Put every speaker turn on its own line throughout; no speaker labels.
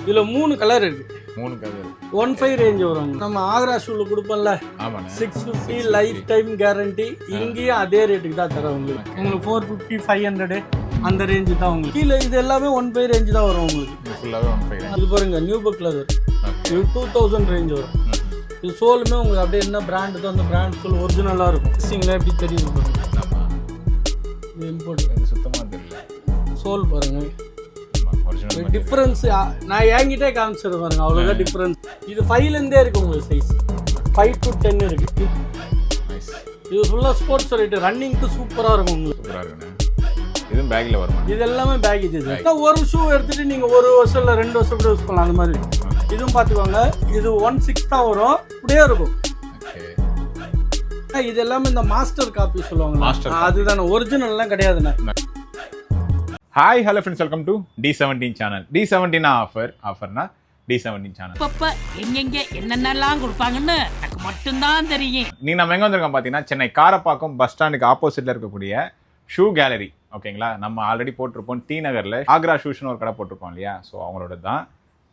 இதுல 3 கலர் இருக்கு.
3 colour
15 range வரும். நம்ம ஆக்ரா ஷூல கொடுப்போம்ல,
ஆமாண்ணே,
650 லைஃப் டைம் கேரண்டி. இங்கேயும் அதே ரேட்டுக்கு தான் தரோம் உங்களுக்கு. 450 500 அந்த ரேஞ்சு தான் உங்களுக்கு. கீழே இது எல்லாமே 15 ரேஞ்ச் தான் வரும் உங்களுக்கு.
ஃபுல்லாவே 15.
இது பாருங்க நியூ புக் லெதர், இது 2000 ரேஞ்ச் வரும். இது சோலுமே உங்களுக்கு அப்படியே என்ன பிராண்டு தான் அந்த பிராண்ட் சோல் ஒரிஜினலாக இருக்கும். மிக்சிங்கில் எப்படி தெரியுது பாருங்க. இது இம்போர்ட்
சுத்தமாக தெரியல.
சோல் பாருங்க டிஃப்ரென்ஸ். நான் என்கிட்டே காமிச்சது பாருங்க, அவ்வளோதான் டிஃப்ரென்ஸ். இது 5லேருந்தே இருக்கு உங்களுக்கு சைஸ். 5 to 10 இருக்கு. இது ஃபுல்லாக ஸ்போர்ட்ஸ் ரேட்டு ரன்னிங்க்கு சூப்பராக இருக்கும் உங்களுக்கு.
சூப்பராக இருக்குண்ணே. இதுவும் பேக்கில் வரும்.
இது எல்லாமே பேக். இது ஒரு ஷூ எடுத்துட்டு நீங்கள் 1 வருஷம் இல்லை 2 வருஷம் கூட யூஸ் பண்ணலாம் அந்த மாதிரி. இதுவும் பார்த்துக்கோங்க, இது 16 தான் வரும், இப்படியே இருக்கும். இது எல்லாமே இந்த மாஸ்டர் காப்பி சொல்லுவாங்க, அதுதானே, ஒரிஜினல்லாம் கிடையாதுண்ணே.
Hi hello friends, welcome to D17 channel. D17 ஆஃபர்னா D17 சேனல்.
அப்பப்ப எங்கெங்க என்னென்னலாம் கொடுப்பாங்கன்னு எனக்கு மட்டும்தான் தெரியும்.
நீங்கள் நம்ம எங்கே வந்திருக்கோம் பார்த்தீங்கன்னா, சென்னை காரப்பாக்கம் பஸ் ஸ்டாண்டுக்கு ஆப்போசிட்டில் இருக்கக்கூடிய ஷூ கேலரி. ஓகேங்களா, நம்ம ஆல்ரெடி போட்டிருப்போம் டி நகரில் ஆக்ரா ஷூஸ்னு ஒரு கடை போட்டிருப்போம் இல்லையா. ஸோ அவங்களோட தான்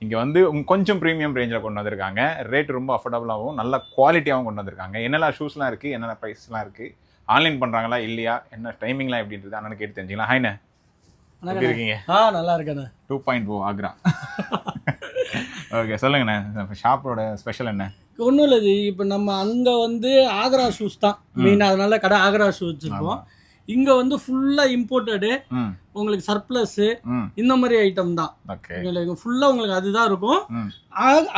இங்கே வந்து கொஞ்சம் ப்ரீமியம் ரேஞ்சில் கொண்டு வந்திருக்காங்க. ரேட் ரொம்ப அஃபோர்டபுளாகவும் நல்ல குவாலிட்டியாகவும் கொண்டு வந்திருக்காங்க. என்னெல்லாம் ஷூஸ்லாம் இருக்குது, என்னென்ன ப்ரைஸ்லாம் இருக்குது, ஆன்லைன் பண்ணுறாங்களா இல்லையா, என்ன டைமிங்லாம் எப்படின்றது அண்ணனுக்கு கேட்டு தெரிஞ்சுக்கலாம். ஹாய்ண்ணே, எப்படி இருக்கீங்க?
நல்லா இருக்கேண்ணே.
2.0 ஆக்ரா. ஓகே, சொல்லுங்கண்ணே, ஷாப்போட ஸ்பெஷல் என்ன?
ஒன்றும் இல்லை, இது இப்போ நம்ம அங்கே வந்து ஆக்ரா ஷூஸ் தான் மெயின், அதனால கடை ஆக்ரா ஷூ வச்சுருக்கோம். இங்கே வந்து ஃபுல்லாக இம்போர்ட்டடு, உங்களுக்கு சர்ப்ளஸ் இந்த மாதிரி ஐட்டம் தான். ஃபுல்லாக உங்களுக்கு அதுதான் இருக்கும்.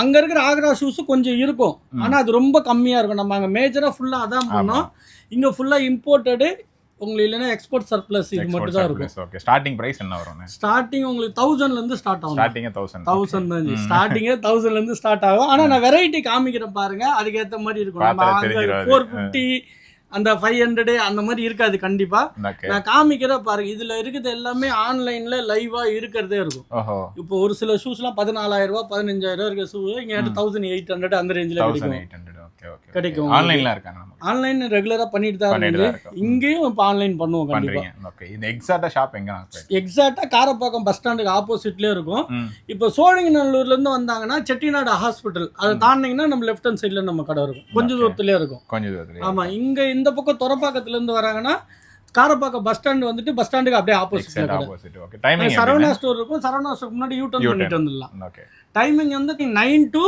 அங்கே இருக்கிற ஆக்ரா ஷூஸ் கொஞ்சம் இருக்கும், ஆனால் அது ரொம்ப கம்மியாக இருக்கும். நம்ம அங்கே மேஜராக ஃபுல்லாக அதான் பண்ணோம். இங்கே ஃபுல்லாக இம்போர்ட்டடு உங்களுக்கு, இல்லைன்னா எக்ஸ்போர்ட் சர்ப்ளஸ் இது மட்டும் தான் இருக்கும்.
ஓகே, ஸ்டார்டிங் பிரைஸ் என்ன வரும்?
ஸ்டார்டிங் உங்களுக்கு 1000லேருந்து ஸ்டார்ட் ஆகும்.
ஸ்டார்டிங்கே 1000
தான். ஸ்டார்டிங்கே 1000லேருந்து ஸ்டார்ட் ஆகும். ஆனால் நான் வெரைட்டி காமிக்கிறேன் பாருங்க, அதுக்கேற்ற மாதிரி இருக்கும். 450 அந்த 500 அந்த மாதிரி இருக்காது கண்டிப்பா. நான் காமிக்கிற பாருங்க, இதுல இருக்குது எல்லாமே ஆன்லைன்ல லைவா இருக்கிறதே இருக்கும். இப்போ ஒரு சில ஷூஸ் எல்லாம் 14,000 ரூபாய் 15,000 ரூபாய் இருக்க ஷூ இங்க 1800 அந்த ரேஞ்சில கிடைக்கும்.
ஆன்லைன்ல இருக்காங்க.
ஆன்லைன் ரெகுலரா பண்ணிட்டு தான் இருக்கு. இங்கேயும் இப்போ ஆன்லைன் பண்ணுவோம் கண்டிப்பா.
ஓகே, இந்த எக்ஸாக்ட்டா ஷாப் எங்க?
எக்ஸாக்ட்டா காரப்பாக்கம் பஸ் ஸ்டாண்டுக்கு ஆப்போசிட்லயே இருக்கும். இப்போ சோழிங்கநல்லூர்ல இருந்து வந்தாங்கன்னா செட்டிநாடு ஹாஸ்பிட்டல் அதை தாண்டிங்கன்னா நம்ம லெஃப்ட் ஹேண்ட் சைடுல நம்ம கடை இருக்கும், கொஞ்சம் தூரத்துலயே இருக்கும். கொஞ்சம் தூரத்துல. ஆமா, இங்க இந்த பக்கம் தொரப்பாக்கத்துல இருந்து வராங்கன்னா காரப்பாக்கம் பஸ் ஸ்டாண்ட் வந்துட்டு பஸ் ஸ்டாண்டுக்கு அப்படியே opposite.
Okay, timing
Saravana store இருக்கும். சரவணா ஸ்டோர் முன்னாடி யூ டர்ன் பண்ணிட்டு வந்துடலாம்.
ஓகே,
டைமிங் வந்து 9 to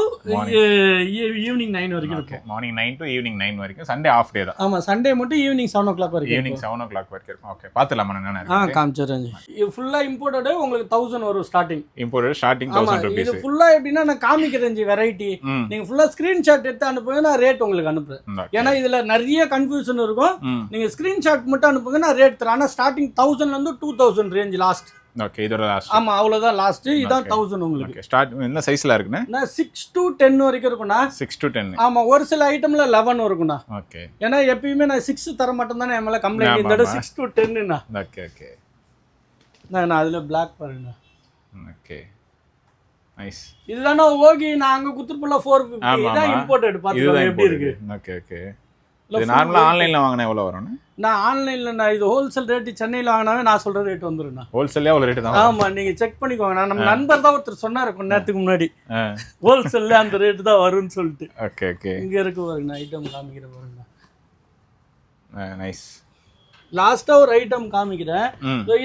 ஈவினிங் 9 வரைக்கும் இருக்கும்.
மார்னிங் 9 to ஈவினிங் 9 வரைக்கும். சண்டே ஆஃப் டே தான்.
ஆமா, சண்டே மட்டும் ஈவினிங் 7 o'clock வரைக்கும்.
ஈவினிங் 7 o'clock வரைக்கும் இருக்கும். ஓகே, பாத்துலாம் என்ன
காமிச்சறேன். இது ஃபுல்லா இம்போர்ட்டட், உங்களுக்கு 1000 வரும் ஸ்டார்டிங்.
Imported starting 1000 rupees.
இது ஃபுல்லா எப்படின்னா நான் காமிக்கிறேன் வெரைட்டி. நீங்க ஃபுல்லா ஸ்கிரீன்ஷாட் எடுத்து அனுப்புங்க, நான் ரேட் உங்களுக்கு அனுப்புறேன். ஏன்னா இதுல நிறைய கன்ஃபியூஷன் இருக்கும். நீங்க ஸ்கிரீன்ஷாட் மட்டும் அனுப்புங்க, நான் ரேட் தரேன். ஆனா ஸ்டார்டிங் 1000ல இருந்து 2000 ரேஞ்ச் லாஸ்ட்.
ஓகே, இதோட லாஸ்ட்.
ஆமா, அவ்வளவுதான் லாஸ்ட். இதான் 1000 உங்களுக்கு.
ஓகே, ஸ்டார்ட் என்ன சைஸ்ல இருக்குன்னா?
6 to 10 வரைக்கும் இருக்கும்னா. 6
to 10.
ஆமா, ஒரு சில ஐட்டம்ல 11 இருக்கும்னா.
ஓகே,
ஏன்னா எப்பயுமே நான் 6 தர மாட்டேன் தானே எம்எல்ஏ கம்ப்ளைண்ட். இந்த 6 to 10னா.
ஓகே ஓகே,
நான் அதுல Black பாருங்க.
Okay, nice.
இதுதானே ஓகி நான் அங்க குத்துப்புல 450. இதான் இம்போர்ட்டட். பாத்துக்கோங்க எப்படி இருக்கு.
ஓகே ஓகே, இது நார்மலா ஆன்லைன்ல வாங்குனா எவ்வளவு வரும்?
நான் ஆன்லைன்ல நான் இது ஹோல்சேல் ரேட் சென்னையில வாங்கினாவே நான் சொல்ற ரேட் வந்துருண்ணா.
ஹோல்சேல்ல அவ்வளவு ரேட் தான்.
ஆமா, நீங்க செக் பண்ணிக்கோங்க. நான் நம்ம நண்பர் தான் ஒருத்தர் சொன்னாரு கொஞ்ச நேரத்துக்கு முன்னாடி, ஹோல்சேல்ல அந்த ரேட் தான் வரும்னு சொல்லிட்டு.
ஓகே ஓகே,
இங்க இருக்கு பாருங்க, ஐட்டம் காமிக்கிற பாருங்க.
நைஸ்.
லாஸ்டா ஒரு ஐட்டம் காமிக்கிறேன்.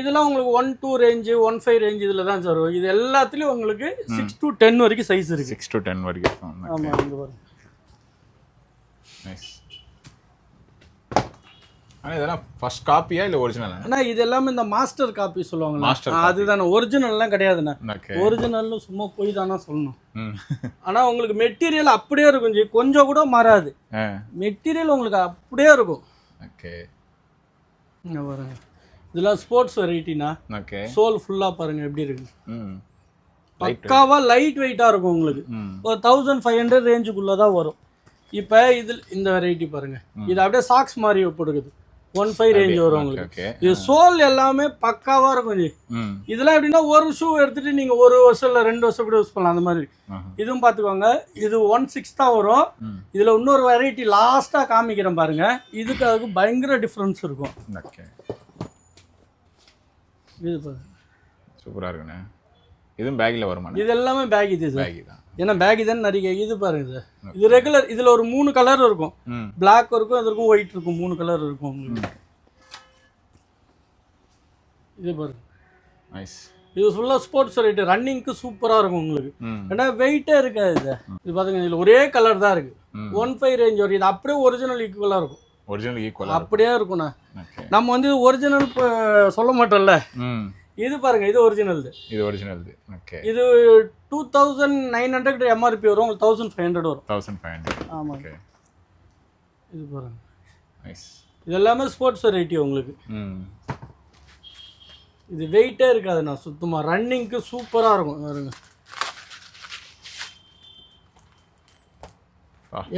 இதெல்லாம் உங்களுக்கு 1 2 ரேஞ்ச் 15 ரேஞ்ச் இதுல தான் சார். இது எல்லாத்துலயும் உங்களுக்கு 6 to 10 வரைக்கும் சைஸ் இருக்கு.
6 to 10 வரைக்கும்.
ஆமா, இங்க பாருங்க.
நைஸ். ஆனா இதெல்லாம் ஃபர்ஸ்ட் காப்பியா இல்ல ஒரிஜினலா?
அண்ணா இது எல்லாமே இந்த மாஸ்டர் காப்பி சொல்லுவாங்க, அதுதானே. ஒரிஜினல்லாம் கிடையாதுண்ணா. ஒரிஜினல்னு சும்மா போய் தானே சொல்லணும். ஆனா உங்களுக்கு மெட்டீரியல் அப்படியே இருக்கும், கொஞ்சம் கூட மாறாது. மெட்டீரியல் உங்களுக்கு அப்படியே இருக்கும்.
ஓகே,
இங்க பாருங்க, இதெல்லாம் ஸ்போர்ட்ஸ் வெரைட்டினா.
ஓகே,
சோல் ஃபுல்லா பாருங்க எப்படி இருக்கு. பக்காவா லைட் வெயிட்டா இருக்கும் உங்களுக்கு. ஒரு 1500 ரேஞ்சுக்குள்ள தான் வரும். இப்போ இதில் இந்த வெரைட்டி பாருங்க, இது அப்படியே சாக்ஸ் மாதிரி போடுறது 15 ரேஞ்ச் வரும் உங்களுக்கு. இது சோல் எல்லாமே பக்காவா இருக்கும். இதெல்லாம் எப்படின்னா ஒரு ஷூ எடுத்துட்டு நீங்க 1 வருஷம் இல்ல 2 வருஷம் கூட யூஸ் பண்ணலாம் அந்த மாதிரி. இதுவும் பாத்துக்கோங்க, இது 16 தான் வரும். இதுல இன்னொரு வெரைட்டி லாஸ்டா காமிக்கிறேன் பாருங்க, இதுக்கு அதுக்கு பயங்கர டிஃபரன்ஸ் இருக்கும்.
ஓகே,
இது பாருங்க,
சூப்பரா இருக்குண்ணே. இதுவும் பேக்கில் வருமா?
இது எல்லாமே பேக் இது சார்.
பேக் தான்.
ஏன்னா பேக் தான் நிறைய இது பாருங்க சார். இது ரெகுலர். இதில் ஒரு 3 கலர் இருக்கும். பிளாக் இருக்கும், இது இருக்கும், ஒயிட் இருக்கும், 3 கலர் இருக்கும் உங்களுக்கு. இது பாருங்க.
நைஸ்.
இது ஃபுல்லாக ஸ்போர்ட்ஸ் வெரைட்டி, ரன்னிங்க்கு சூப்பராக இருக்கும் உங்களுக்கு. ஏன்னா வெயிட்டே இருக்காது இது. இது பாருங்க, இதில் ஒரே கலர் தான் இருக்கு. 1.5 ரேஞ்ச் வரும். இது அப்படியே ஒரிஜினல் ஈக்குவலாக இருக்கும்.
ஒரிஜினல் ஈக்குவலாக
அப்படியே இருக்கும்ண்ணா. நம்ம வந்து ஒரிஜினல் சொல்ல மாட்டோம்ல. இது பாருங்க, இது ஒரிஜினல்.
இது ஒரிஜினல். ஓகே.
இது 2900 எம்ஆர்பி வரும், உங்களுக்கு 1500 வரும்.
1500.
ஆமாம். ஓகே. இது பாருங்க.
நைஸ்.
இது எல்லாமே ஸ்போர்ட்ஸ் வெரைட்டி உங்களுக்கு. இது வெயிட்டே இருக்காதுண்ணா, சுத்தமாக ரன்னிங்க்கு சூப்பராக இருக்கும். பாருங்க,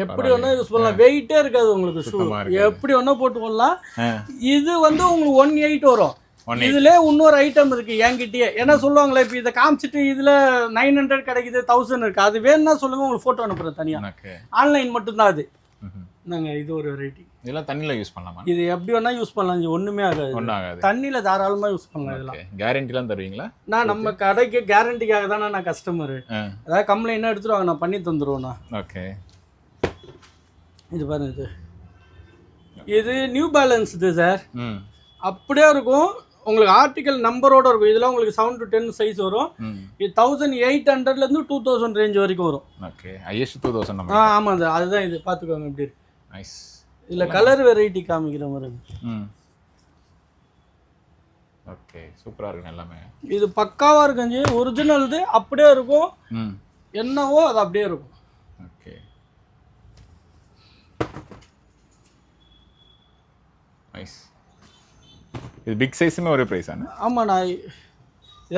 எப்படி வேணா யூஸ் பண்ணலாம். வெயிட்டே இருக்காது உங்களுக்கு. ஷூ எப்படி வேணா போட்டு போடலாம். இது வந்து உங்களுக்கு 1.8 வரும். இதுல இன்னொரு ஐட்டம் இருக்கு என்கிட்டயே. என்ன சொல்லுவாங்களே, இப்போ இதை காமிச்சிட்டு இதுல 900 கிடைக்குது, 1000 இருக்கு. அது வேணும்னா சொல்லுங்க, உங்களுக்கு போட்டோ அனுப்புறேன் தனியா. ஆன்லைன் மட்டும்தான் அது. நாங்க இது ஒரு வெரைட்டி.
இதெல்லாம் தண்ணியில யூஸ் பண்ணலாமா?
இது எப்படி வேணா யூஸ் பண்ணலாம், ஒண்ணுமே ஆகாது. தண்ணியில தாராளமா யூஸ் பண்ணலாம். இதெல்லாம்
கேரண்டிலாம் தருவீங்களா?
நான் நம்ம கடைக்கு கேரண்டிக்காக தானே நான் கஸ்டமரு. அதாவது கம்ப்ளைண்ட் எடுத்துருவாங்க, நான் பண்ணி தந்துருவேண்ணா.
ஓகே.
இது பாருங்க, இது நியூ பேலன்ஸ் இது சார். அப்படியே இருக்கும் உங்களுக்கு. ஆர்டிகல் நம்பரோட இருக்கும். இதெல்லாம் உங்களுக்கு 7 to 10 சைஸ் வரும். இது 1800 இருந்து 2000 ரேஞ்ச் வரைக்கும் வரும்.
ஓகே. ஹையஸ்ட் 2000 நம்ம.
ஆமாம் சார், அதுதான். இது பார்த்துக்கோங்க எப்படி இருக்கு.
நைஸ்.
இதில் கலர் வெரைட்டி காமிக்கிற மாதிரி.
ஓகே. சூப்பராக இருக்கு எல்லாமே.
இது பக்காவாக இருக்குங்க. ஒரிஜினல் இது அப்படியே இருக்கும். என்னவோ அது அப்படியே இருக்கும்.
ஓகே. நைஸ். இது பிக் சைஸுமே ஒரே ப்ரைஸ் ஆனா? ஆமாண்ணா,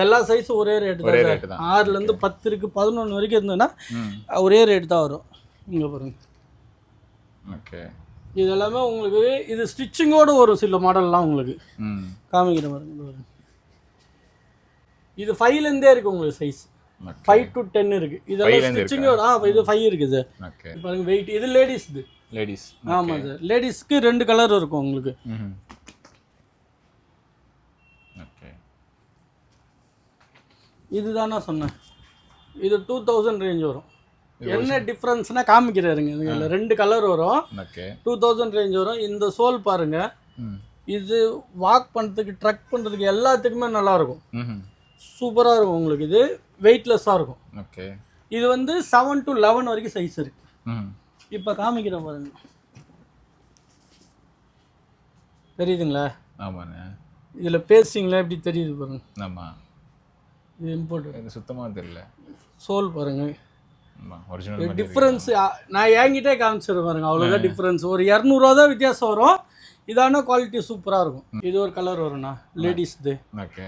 எல்லா சைஸும் ஒரே ரேட்டு தான். 6லேருந்து 10 இருக்கு, 11 வரைக்கும் இருந்ததுன்னா ஒரே ரேட் தான் வரும். இங்கே பாருங்க.
ஓகே.
இது எல்லாமே உங்களுக்கு இது ஸ்டிச்சிங்கோடு வரும். சில மாடல்லாம் உங்களுக்கு காமிக்கிற மாதிரி. இது 5லேருந்தே இருக்குது உங்களுக்கு சைஸ். 5 to 10 இருக்குது. இதெல்லாம் ஸ்டிச்சிங்கோட. இது 5 இருக்குது சார். பாருங்க வெயிட். இது லேடிஸ். இது
லேடிஸ்.
ஆமாம் சார். லேடிஸ்க்கு 2 கலர் இருக்கும் உங்களுக்கு.
ஓகே.
இதுதான் நான் சொன்னேன். இது 2000 ரேஞ்ச் வரும். என்ன டிஃப்ரென்ஸ்னா காமிக்கிறாருங்க. இதில் 2 கலர் வரும். 2000 ரேஞ்ச் வரும். இந்த சோல் பாருங்க. இது வாக் பண்ணுறதுக்கு, ட்ரக் பண்ணுறதுக்கு எல்லாத்துக்குமே நல்லா இருக்கும். சூப்பராக இருக்கும் உங்களுக்கு. இது வெயிட்லெஸ்ஸாக இருக்கும்.
ஓகே.
இது வந்து 7 to 11 வரைக்கும் சைஸ் இருக்கு. இப்போ காமிக்கிறேன் பாருங்க. தெரியுதுங்களா?
ஆமாண்ணே.
இதில் பேஸ்டிங்லாம் எப்படி தெரியுது பாருங்க.
ஆமாம்.
இது இம்போர்ட்.
இது சுத்தமாக தெரியல.
சோல் பாருங்க.
ஒரிஜினல்
டிஃப்ரென்ஸ் நான் என்கிட்டே காமிச்சிருவேன் பாருங்க. அவ்வளோதான் டிஃப்ரென்ஸ். ஒரு 200 ரூபா தான் வித்தியாசம் வரும். இதான குவாலிட்டி சூப்பராக இருக்கும். இது ஒரு கலர் வரும்ண்ணா, லேடிஸ் இது.
ஓகே.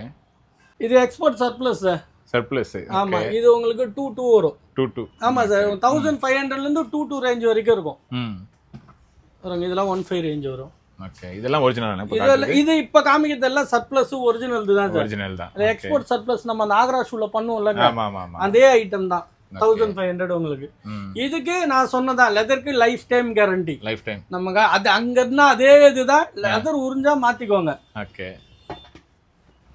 இது எக்ஸ்போர்ட் சர்ப்ளஸ் சார்.
சர்ப்ளஸ்.
ஆமாம். இது உங்களுக்கு 2.2 வரும்.
2.2.
ஆமாம் சார். 1500லேருந்து 2.2 ரேஞ்ச் வரைக்கும் இருக்கும். பாருங்க, இதெல்லாம் 1.5 ரேஞ்ச் வரும்.
ஓகே. இதெல்லாம் ஒரிஜினல்.
இது இப்போ காமிக்கிறது எல்லாம் சர்ப்ளஸ் ஒரிஜினல் தான் சார்.
ஒரிஜினல் தான்.
எக்ஸ்போர்ட் சர்ப்ளஸ் நம்ம நாகராஜ் ஷூல பண்ணுவோம்ல, அதே ஐட்டம் தான். 1500 உங்களுக்கு. இதுக்கு நான் சொன்னதான், லெதருக்கு life time guarantee.
Life time.
நமக்கு அது அங்க இருந்தா அதே இதுதான். லெதர் உறிஞ்சா மாத்திக்கோங்க.
ஓகே.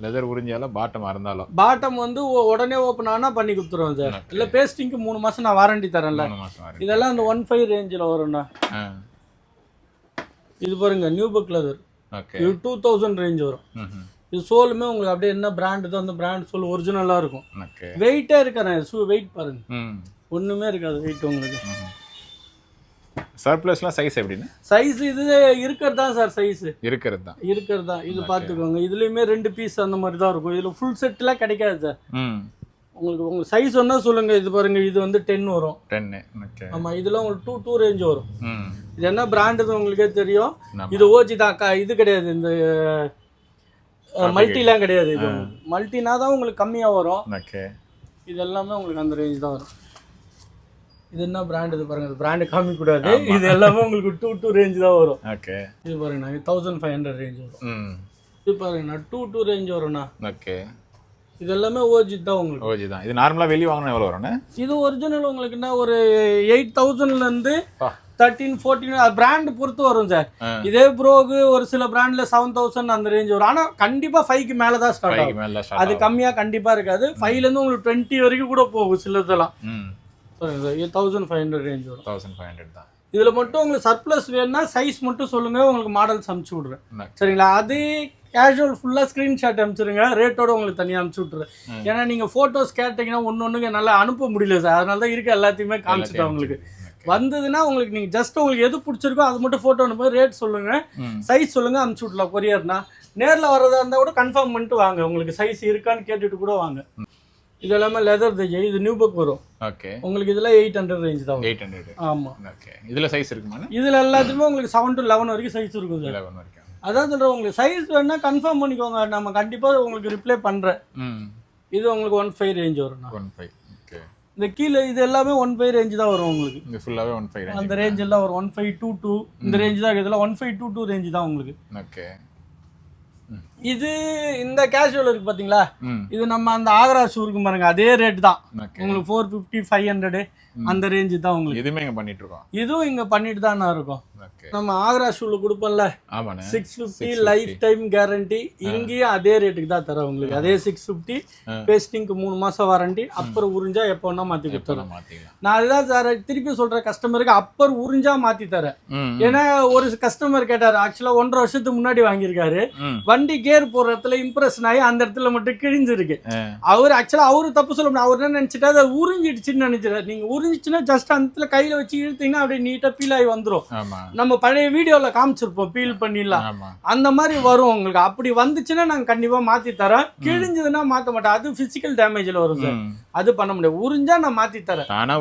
லெதர் உறிஞ்சாலும் பாட்டம் இருந்தாலும்
பாட்டம் வந்து உடனே ஓப்பன் ஆனா பண்ணி கொடுத்துருவோம் சார். இல்ல பேஸ்டிங்க்கு 3 மாசம் நான் வாரண்டி தரேன்ல. இதெல்லாம் அந்த 1.5 ரேஞ்சில் வரும்ண்ணா. இது பாருங்க, நியூ புக் லெதர். இது 2000 ரேஞ்ச் வரும். இது சோலுமே உங்களுக்கு அப்படியே என்ன பிராண்ட் தான், அந்த பிராண்ட் சோல் ஒரிஜினலாக இருக்கும். வெயிட்டே இருக்காது. ஷூ வெயிட் பாருங்க, ஒன்றுமே இருக்காது வெயிட் உங்களுக்கு.
சர்ப்ளஸ்லாம் சைஸ் எப்படின்னு?
சைஸ் இது இருக்கிறது தான் சார். சைஸ் இருக்கிறது தான். இது பார்த்துக்கோங்க. இதுலேயுமே 2 பீஸ் அந்த மாதிரி தான் இருக்கும். இதில் ஃபுல் செட்லாம் கிடைக்காது சார். உங்களுக்கு சைஸ் ஒன்றா சொல்லுங்க. இது பாருங்க, இது வந்து 10 வரும்.
10.
ஆமாம். இதெல்லாம் உங்களுக்கு 2 ரேஞ்ச் வரும். இது என்ன பிராண்டுன்னு உங்களுக்கே தெரியும். இது ஓஜி தான். இது கிடையாது, இந்த மல்டிலாம் கிடையாது. இது மல்டினா தான் உங்களுக்கு கம்மியாக வரும். இது எல்லாமே உங்களுக்கு அந்த ரேஞ்ச் தான் வரும். இது என்ன பிராண்ட்? இது பாருங்க, இது பிராண்டு காமிக்கூடாது. இது எல்லாமே உங்களுக்கு 2 ரேஞ்ச் தான் வரும். இது பாருங்கண்ணா, இது 1500 ரேஞ்ச் வரும். இது பாருங்கண்ணா, 2 ரேஞ்ச் வரும்ண்ணா. இது எல்லாமே ஓஜி தான் உங்களுக்கு.
ஓஜி தான். இது நார்மலாக வெளியே வாங்கினா எவ்வளோ வரும்ண்ணா?
இது ஒரிஜினல் உங்களுக்குன்னா ஒரு 8000லேருந்து 13-14 பிராண்ட் பொறுத்து வரும் சார். இதே ப்ரோக்கு ஒரு சில பிராண்ட்ல 7000 அந்த ரேஞ்ச் வரும். ஆனா கண்டிப்பா 5க்கு மேல தான் ஸ்டார்ட் ஆகும். அது கம்மியா கண்டிப்பா இருக்காது. 5ல இருந்து உங்களுக்கு 20 வரைக்கும் கூட போகும் சிலதெல்லாம். 1500 ரேஞ்ச் வரும்.
1500 தான்.
இதுல மட்டும் உங்களுக்கு சர்ப்ளஸ் வேணும்னா சைஸ் மட்டும் சொல்லுங்க, உங்களுக்கு மாடல்ஸ் அனுப்பிச்சு விடுறேன். சரிங்களா? அது கேஷுவல் ஃபுல்லா ஸ்கிரீன்ஷாட் அனுப்பிச்சிருங்க, ரேட்டோட உங்களுக்கு தனியாக அனுப்பிச்சு விட்டுறேன். ஏன்னா நீங்க போட்டோஸ் கேட்டீங்கன்னா ஒன்னொன்னுக்கு நல்லா அனுப்ப முடியல சார். அதனால தான் இருக்க எல்லாத்தையுமே காமிச்சிட்டேன் உங்களுக்கு. வந்ததுன்னா உங்களுக்கு நீங்க ஜஸ்ட் உங்களுக்கு எது பிடிச்சிருக்கோ அது மட்டும் போட்டோ அனுப்பி ரேட் சொல்லுங்க, சைஸ் சொல்லுங்க, அனுப்பிச்சு விடலாம். கொரியர்னா நேரில் வர்றதா இருந்தால் கூட கன்ஃபார்ம் பண்ணிட்டு வாங்க, உங்களுக்கு சைஸ் இருக்கான்னு கேட்டுட்டு கூட வாங்க. இது எல்லாமே லெதர் தைஜை, இது நியூ புக் வரும்.
ஓகே.
உங்களுக்கு இதெல்லாம் 800 ரேஞ்ச் தான்.
800.
ஆமா.
ஓகே. இதுல சைஸ் இருக்குமா?
இதுல எல்லாத்துக்குமே உங்களுக்கு 7 to 11 வரைக்கும் சைஸ் இருக்கும் சார்.
11 வரைக்கும்.
அதான் சொல்றேன், உங்களுக்கு சைஸ் வேணா கன்ஃபார்ம் பண்ணிக்கோங்க, நம்ம கண்டிப்பா உங்களுக்கு ரிப்ளை பண்றேன். இது உங்களுக்கு 15 ரேஞ்ச் வரும்.
15. ஓகே.
இந்த கீழே இது எல்லாமே 15 ரேஞ்ச் தான் வரும் உங்களுக்கு.
இந்த ஃபுல்லாவே 15 ரேஞ்ச்.
அந்த ரேஞ்ச் எல்லாம் ஒரு 1522 இந்த ரேஞ்ச் தான். இதெல்லாம் 1522 ரேஞ்ச் தான் உங்களுக்கு.
ஓகே.
இது இந்த கேஷுவல் இருக்கு பாத்தீங்களா, இது நம்ம அந்த ஆக்ரா ஷூ இருக்கு பாருங்க, அதே ரேட் தான் உங்களுக்கு. 450 500 அந்த ரேஞ்ச் தான் உங்களுக்கு.
இதுமே இங்க பண்ணிட்டு இருக்கோம். இதுவும்
இங்க பண்ணிட்டு தான் இருக்கும். நம்ம ஆக்ரா ஷூல கொடுப்போம்ல 650 லைஃப் டைம் கேரண்டி, இங்கேயும் அதே ரேட்டுக்கு தான் தரோம் உங்களுக்கு. அதே 650 பேஸ்டிங்க்கு 3 மாசம் வாரண்டி. அப்பர் உறிஞ்சா எப்போ வேணா மாத்தி கொடுத்துறோம். நான் அதுதான் சார் திருப்பி சொல்றேன், கஸ்டமருக்கு அப்பர் உறிஞ்சா மாத்தி தரேன். ஏன்னா ஒரு கஸ்டமர் கேட்டாரு, ஆக்சுவலா 1.5 வருஷத்துக்கு முன்னாடி வாங்கியிருக்காரு. வண்டி கேர் போற இடத்துல இம்ப்ரெஷன் ஆகி அந்த இடத்துல மட்டும் கிழிஞ்சிருக்கு. அவரு ஆக்சுவலா அவரு தப்பு சொல்ல முடியாது. அவர் என்ன நினைச்சிட்டா அதை உறிஞ்சிடுச்சுன்னு நினைச்சிட்டாரு. நீங்க உறிஞ்சிச்சுன்னா ஜஸ்ட் அந்த இடத்துல கையில வச்சு இழுத்தீங்கன்னா அப்படியே நீட்டா பீல் ஆகி வந்துடும். நம்ம பழைய வீடியோல காமிச்சிருப்போம் பீல் பண்ணிடலாம், அந்த மாதிரி வரும் உங்களுக்கு. அப்படி வந்துச்சுன்னா நாங்க கண்டிப்பா மாத்தி தரோம். கிழிஞ்சதுன்னா மாத்த மாட்டோம், அது பிசிக்கல் டேமேஜ்ல வரும் சார். அது பண்ண முடியாது. உறிஞ்சா நான் மாத்தி தரேன். தானா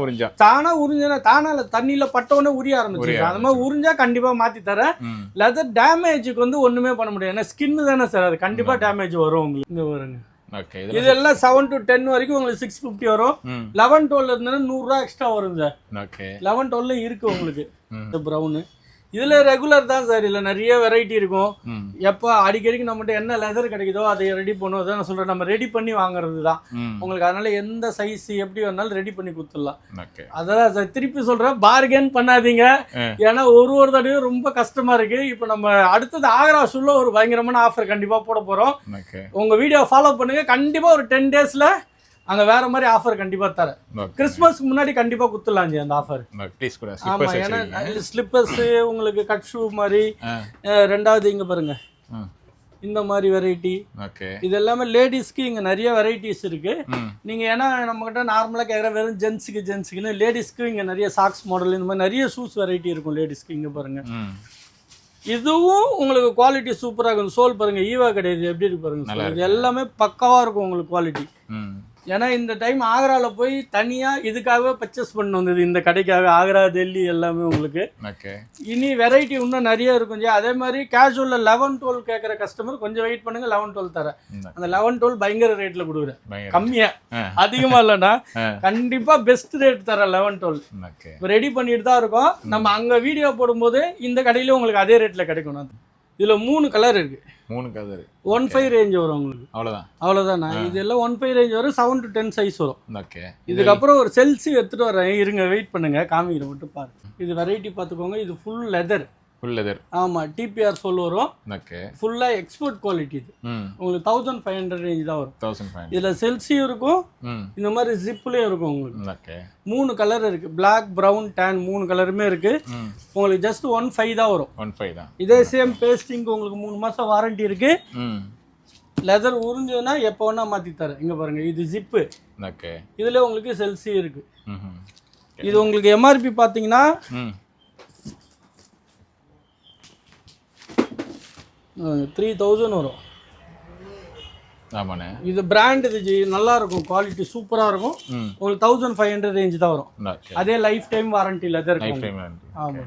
உறிஞ்சா தானா தண்ணியில பட்டவொடனே உரிய ஆரம்பிச்சு, அந்த மாதிரி உறிஞ்சா கண்டிப்பா மாத்தி தரேன். லெதர் டேமேஜுக்கு வந்து ஒண்ணுமே பண்ண முடியாது, ஏன்னா ஸ்கின் தானே சார், அது கண்டிப்பா டேமேஜ் வரும் உங்களுக்கு. இங்க வருங்க, இதெல்லாம் 7 to 10 வரைக்கும் உங்களுக்கு 650 வரும். 11-12 இருந்தா 100 ரூபா எக்ஸ்ட்ரா வரும் சார். 11-12 இருக்கு உங்களுக்கு. இந்த பிரவுன் இதுல ரெகுலர் தான் சார். இதுல நிறைய வெரைட்டி இருக்கும். எப்ப அடிக்கடிக்கு நம்மகிட்ட என்ன லெதர் கிடைக்குதோ அதை ரெடி பண்ணுவோம். நான் சொல்றேன், நம்ம ரெடி பண்ணி வாங்குறது தான் உங்களுக்கு. அதனால எந்த சைஸ் எப்படி வேணாலும் ரெடி பண்ணி கொடுத்துடலாம். அதான் சார் திருப்பி சொல்றேன், பார்கென் பண்ணாதீங்க. ஏன்னா ஒரு தடவையும் ரொம்ப கஷ்டமா இருக்கு. இப்ப நம்ம அடுத்தது ஆக்ரா ஷூல ஒரு பயங்கரமான ஆஃபர் கண்டிப்பா போட போறோம். உங்க வீடியோ ஃபாலோ பண்ணுங்க. கண்டிப்பா ஒரு 10 daysல அங்க வேற மாதிரி ஆஃபர் கண்டிப்பா தரேன். கிறிஸ்மஸ்க்கு முன்னாடி கண்டிப்பா குத்துலாம் அந்த ஆஃபர். ஆமா, ஏன்னா ஸ்லிப்பர்ஸ் உங்களுக்கு கட் ஷூ மாதிரி. ரெண்டாவது இங்க பாருங்க, இந்த மாதிரி வெரைட்டி. இது எல்லாமே லேடிஸ்க்கு இங்க நிறைய வெரைட்டிஸ் இருக்கு. நீங்க ஏன்னா நம்ம கிட்ட நார்மலா கேக்குற வெறும் ஜென்ஸுக்குன்னு, லேடிஸ்க்கு இங்க நிறைய சாக்ஸ் மாடல் இந்த மாதிரி நிறைய ஷூஸ் வெரைட்டி இருக்கும் லேடிஸ்க்கு. இங்க பாருங்க, இதுவும் உங்களுக்கு குவாலிட்டி சூப்பரா இருக்கும். சோல் பாருங்க, ஈவா கிடையாது, எப்படி இருக்கு பாருங்க. இது எல்லாமே பக்காவா இருக்கும் உங்களுக்கு குவாலிட்டி. ஏன்னா இந்த டைம் ஆக்ரால போய் தனியா இதுக்காகவே பர்ச்சேஸ் பண்ண வந்தது இந்த கடைக்காக. ஆக்ரா, டெல்லி எல்லாமே உங்களுக்கு. இனி வெரைட்டி இன்னும் நிறைய இருக்கும். அதே மாதிரி கேஷுவல்ல 11-12 கேட்கற கஸ்டமர் கொஞ்சம் வெயிட் பண்ணுங்க, 11-12 தரேன். அந்த 11-12 பயங்கர ரேட்ல கொடுக்குறேன், கம்மியா அதிகமா இல்லைன்னா கண்டிப்பா பெஸ்ட் ரேட் தரேன். 11-12 ரெடி பண்ணிட்டு தான் இருக்கோம். நம்ம அங்க வீடியோ போடும்போது இந்த கடையில உங்களுக்கு அதே ரேட்ல கிடைக்கும். இதுல 3 கலர் இருக்கு. 15 ரேஞ்ச் வரும் உங்களுக்கு. அவ்வளவுதான். இதெல்லாம் 15 ரேஞ்ச் வரும். 7 to 10 சைஸ் வரும். இதுக்கப்புறம் ஒரு செல்சி எடுத்துட்டு வரேன், இருங்க வெயிட் பண்ணுங்க, காமிக்கிற மட்டும் பாருங்க. இது வெரைட்டி பாத்துக்கோங்க. இது ஃபுல் லெதர். ஆமா, டிபிஆர் சொல் வரும். ஃபுல்லா எக்ஸ்போர்ட் குவாலிட்டி. இது உங்களுக்கு 1500 ரேஞ்ச் தான் வரும். இதுல செல்சி இருக்கும், இந்த மாதிரி ஜிப்லயும் இருக்கும் உங்களுக்கு. 3 கலர் இருக்கு, பிளாக், பிரவுன், டேன் 3 கலருமே இருக்கு. உங்களுக்கு ஜஸ்ட் 15 தான் வரும். இதே சேம் பேஸ்டிங் உங்களுக்கு 3 மாசம் வாரண்டி இருக்கு. லெதர் உறிஞ்சதுன்னா எப்போ வேணா மாத்தி தரேன். இங்க பாருங்க, இது ஜிப்பு. இதுல உங்களுக்கு செல்சி இருக்கு. இது உங்களுக்கு எம்ஆர்பி பாத்தீங்கன்னா 3000 வரும். இது பிராண்ட், இது நல்லா இருக்கும், குவாலிட்டி சூப்பரா இருக்கும். உங்களுக்கு 1500 ரேஞ்ச் தான் வரும். அதே லைஃப் டைம் வாரண்டி லெதர். ஆமா.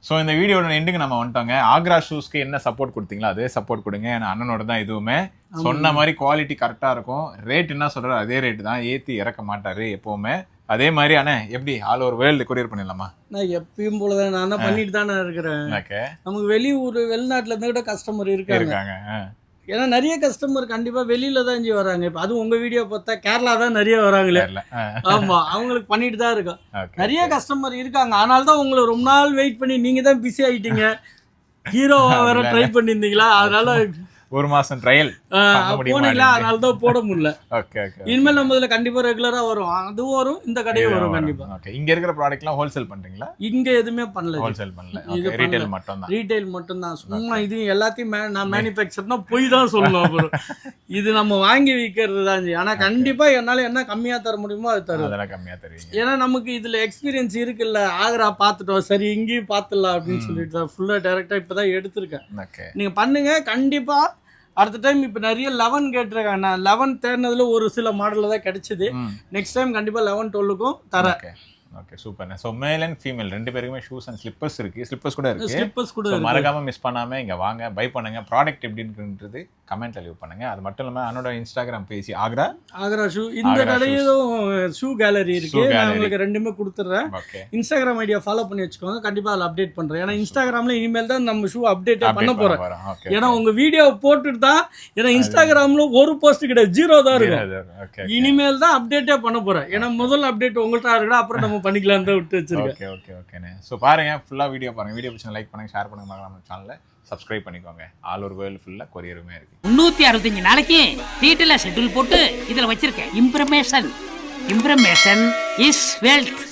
ஸோ இந்த வீடியோட எண்டுக்கு நம்ம வந்துட்டோங்க. ஆக்ரா ஷூஸ்க்கு என்ன சப்போர்ட் கொடுத்தீங்களோ அதே சப்போர்ட் கொடுங்க. ஏன்னா அண்ணனோட தான் இதுவுமே சொன்ன மாதிரி குவாலிட்டி கரெக்டாக இருக்கும். ரேட் என்ன சொல்கிறாரு அதே ரேட்டு தான், ஏற்றி இறக்க மாட்டார் எப்போவுமே. அதே மாதிரி அண்ணே எப்படி ஆல் ஓவர் வேர்ல்டு கொரியர் பண்ணிடலாமா?
நான் எப்பயும் போலதான், நான் பண்ணிட்டு தானே இருக்கிறேன். நமக்கு வெளியூர் வெளிநாட்டுல இருந்து கூட கஸ்டமர் இருக்காங்க. ஏன்னா நிறைய கஸ்டமர் கண்டிப்பா வெளியில தான் இஞ்சி வராங்க. இப்போ அதுவும் உங்க வீடியோ பார்த்தா கேரளா தான் நிறைய வராங்களே. ஆமா, அவங்களுக்கு பண்ணிட்டு தான் இருக்கோம். நிறைய கஸ்டமர் இருக்காங்க. அதனால தான் உங்களை ரொம்ப நாள் வெயிட் பண்ணி நீங்க தான் பிஸி ஆயிட்டீங்க. ஹீரோவா வேற ட்ரை பண்ணியிருந்தீங்களா, அதனால
ஒரு மாசம் ட்ரையல்
போனீங்களா, அதனால தான் போட முடியல.
Okay okay.
இனிமேல் நம்ம இதுல கண்டிப்பா ரெகுலரா வரும். அதுவும் வரும், இந்த கடையும் வரும் கண்டிப்பா.
ஓகே. இங்க இருக்கிற ப்ராடக்ட்லாம் ஹோல்சேல் பண்றீங்களா?
இங்க எதுவுமே பண்ணல.
ஹோல்சேல் பண்ணல. ஓகே. ரீட்டைல் மட்டும் தான்.
ரீட்டைல் மட்டும் தான். சும்மா இது எல்லாத்தையும் நான் மேனுஃபேக்சர்னா போய் தான் சொல்லணும். அப்புறம் இது நம்ம வாங்கி விற்கிறது தான். ஆனா கண்டிப்பா என்னால என்ன கம்மியா தர முடியுமோ அது தருவேன்.
அதெல்லாம் கம்மியா தருவீங்க.
ஏன்னா நமக்கு இதுல எக்ஸ்பீரியன்ஸ் இருக்குல்ல. ஆக்ரா பார்த்துட்டோம், சரி இங்கேயும் பார்த்துடலாம் அப்படின்னு சொல்லிட்டு தான் ஃபுல்லா டைரக்டா இப்பதான் எடுத்திருக்கேன்.
ஓகே.
நீங்க பண்ணுங்க கண்டிப்பா. அடுத்த டைம் இப்போ நிறைய 11 கேட்டிருக்காங்க. நான் 11 தேர்னதுல ஒரு சில மாடலில் தான் கிடைச்சிது. நெக்ஸ்ட் டைம் கண்டிப்பா 11, 12க்கும் தரேன்.
Okay, super. So male and female ரெண்டு பேருக்குமே ஷூஸ் அண்ட் ஸ்லிப்பர்ஸ் இருக்கு. ஸ்லிப்பர்ஸ் கூட இருக்கு.
ஸ்லிப்பர்ஸ் கூட இருக்கு.
மறக்காம மிஸ் பண்ணாம இங்க வாங்க, பை பண்ணுங்க. ப்ராடக்ட் எப்படி இருக்குன்றது கமெண்ட்ல லீவ் பண்ணுங்க. அது மட்டும் இல்லாம என்னோட இன்ஸ்டாகிராம் பேஜ் ஆக்ரா ஷூ. இந்த கடையிலும் ஷூ கேலரி இருக்கு. நான் உங்களுக்கு ரெண்டுமே கொடுத்துறேன். இன்ஸ்டாகிராம் ஐடியா ஃபாலோ பண்ணி வச்சுக்கோங்க. கண்டிப்பா அதில் அப்டேட் பண்றேன். ஏன்னா இன்ஸ்டாகிராம்ல இனிமேல் தான் நம்ம ஷூ அப்டேட் பண்ண போறேன். ஏன்னா உங்க வீடியோ போட்டுட்டு தான். ஏன்னா இன்ஸ்டாகிராம்ல ஒரு போஸ்ட் கிடையாது, 0 தான் இருக்கும். இனிமேல் தான் அப்டேட்டே பண்ண போறேன். ஏன்னா முதல் அப்டேட் உங்கள்கிட்ட இருக்கா, அப்புறம் நம்ம பண்ணிக்கலாம் தான் விட்டு வச்சிருக்கேன். ஓகே ஓகே ஓகேண்ணே. ஸோ பாருங்க, ஃபுல்லாக வீடியோ பாருங்க. வீடியோ பிடிச்சா லைக் பண்ணுங்க, ஷேர் பண்ணுங்க, நம்ம சேனலை சப்ஸ்கிரைப் பண்ணிக்கோங்க. ஆல் ஓவர் வேர்ல்டு ஃபுல்லாக கொரியருமே இருக்கு.
365 நாளைக்கு டீட்டெயிலாக ஷெட்யூல் போட்டு இதில் வச்சிருக்கேன். இம்ப்ரமேஷன் இஸ் வெல்த்.